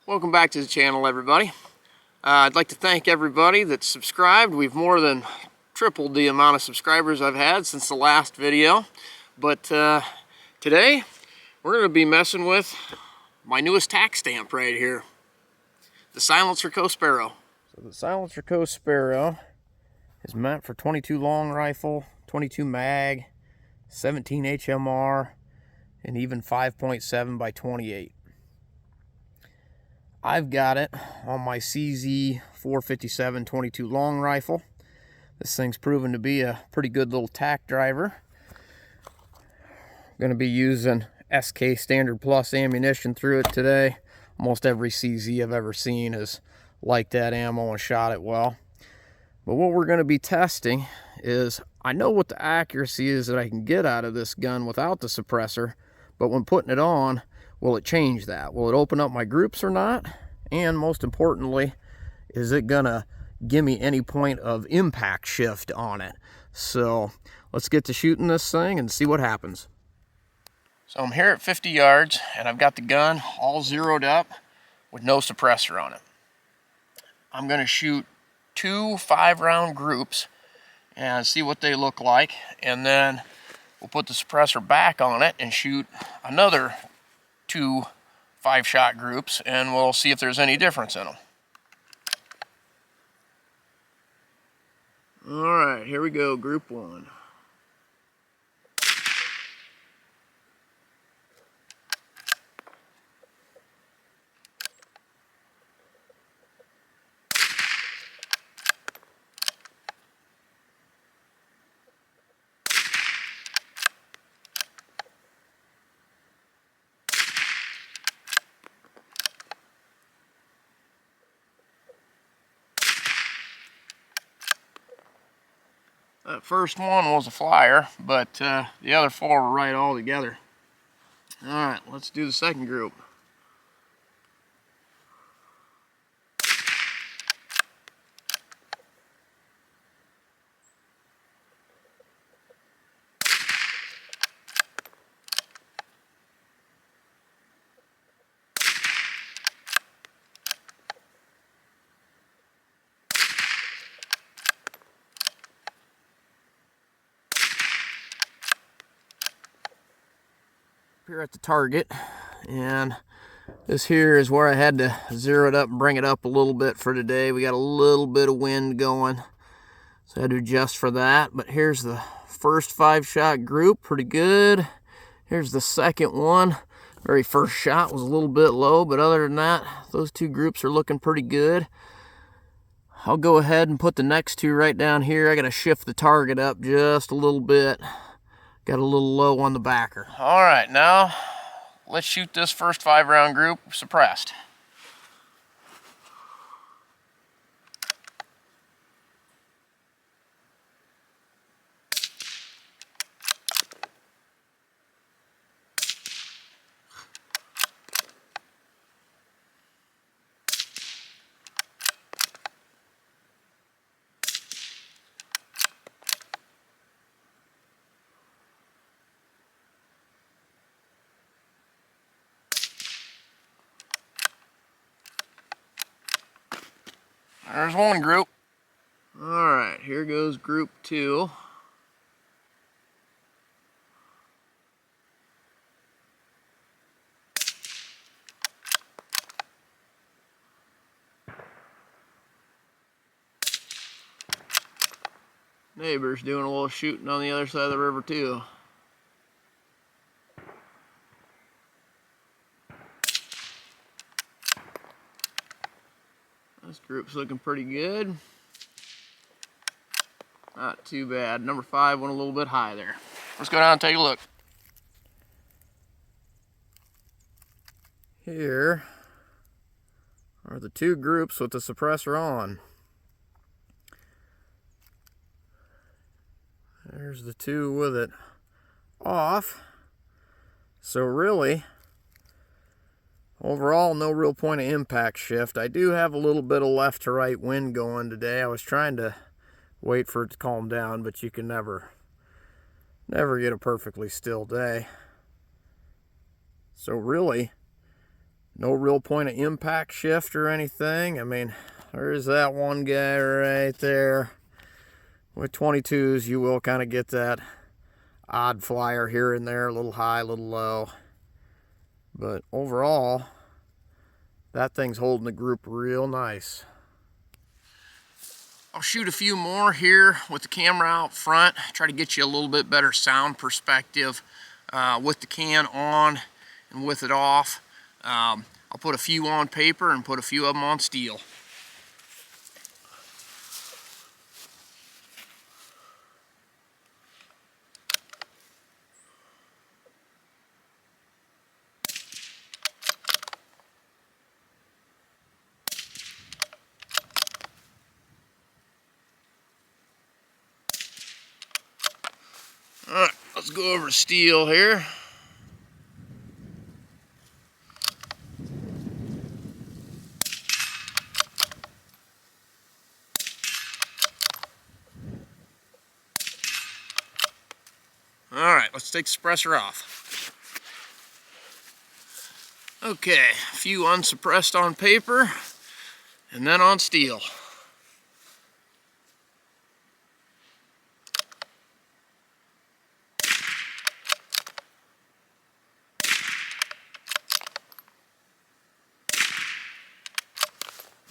Welcome back to the channel, everybody. I'd like to thank everybody that's subscribed. We've more than tripled the amount of subscribers I've had since the last video. But today, we're going to be messing with my newest tack stamp right here, the Silencerco Sparrow. So the Silencerco Sparrow is meant for 22 long rifle, 22 mag, 17 HMR, and even 5.7 by 28. I've got it on my CZ 457 22 long rifle. This thing's proven to be a pretty good little tack driver. I'm going to be using SK Standard Plus ammunition through it today. Almost every CZ I've ever seen has liked that ammo and shot it well. But what we're going to be testing is, I know what the accuracy is that I can get out of this gun without the suppressor, but when putting it on, will it change that? Will it open up my groups or not? And most importantly, is it gonna give me any point of impact shift on it? So let's get to shooting this thing and see what happens. So I'm here at 50 yards and I've got the gun all zeroed up with no suppressor on it. I'm gonna shoot 2 5-round groups and see what they look like, and then we'll put the suppressor back on it and shoot another 2 5-shot groups, and we'll see if there's any difference in them. Alright, here we go, group 1. That first one was a flyer, but the other 4 were right all together. Alright, let's do the second group. Here at the target, and this here is where I had to zero it up and bring it up a little bit for today. We got a little bit of wind going, so I had to adjust for that. But here's the first 5-shot group, pretty good. Here's the second one. Very first shot was a little bit low, but other than that, those 2 groups are looking pretty good. I'll go ahead and put the next 2 right down here. I gotta shift the target up just a little bit. Got a little low on the backer. All right, now let's shoot this first 5-round group suppressed. There's one group. Alright, here goes group 2. Neighbor's doing a little shooting on the other side of the river too. This group's looking pretty good. Not too bad. Number 5 went a little bit high there. Let's go down and take a look. Here are the 2 groups with the suppressor on. There's the 2 with it off. So really, overall, no real point of impact shift. I do have a little bit of left to right wind going today. I was trying to wait for it to calm down, but you can never get a perfectly still day. So really, No real point of impact shift or anything. I mean, there's that one guy right there. With 22s, you will kind of get that odd flyer here and there, a little high, a little low. But overall, that thing's holding the group real nice. I'll shoot a few more here with the camera out front, try to get you a little bit better sound perspective with the can on and with it off. I'll put a few on paper and put a few of them on steel. Alright, let's go over to steel here. Alright, let's take the suppressor off. Okay, a few unsuppressed on paper and then on steel.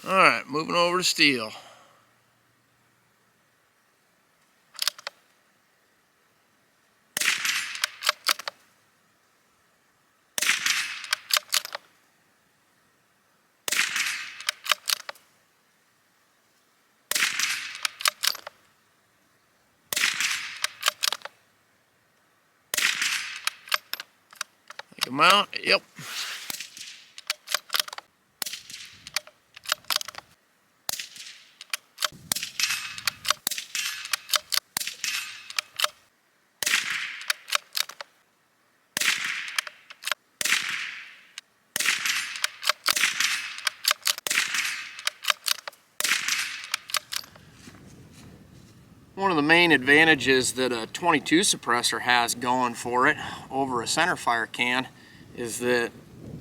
Alright, moving over to steel. Take them out, yep. One of the main advantages that a 22 suppressor has going for it over a centerfire can is that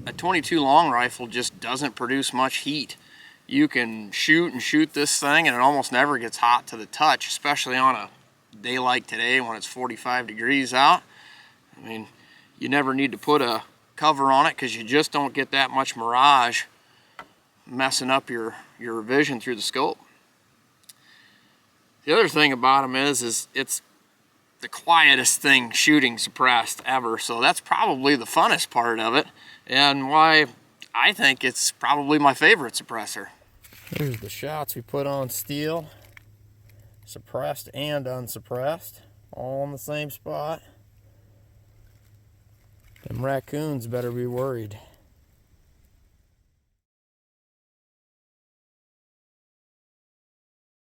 a 22 long rifle just doesn't produce much heat. You can shoot and shoot this thing and it almost never gets hot to the touch, especially on a day like today when it's 45 degrees out. I mean, you never need to put a cover on it because you just don't get that much mirage messing up your vision through the scope. The other thing about them is it's the quietest thing shooting suppressed ever, so that's probably the funnest part of it and why I think it's probably my favorite suppressor. Here's the shots we put on steel, suppressed and unsuppressed, all in the same spot. Them raccoons better be worried.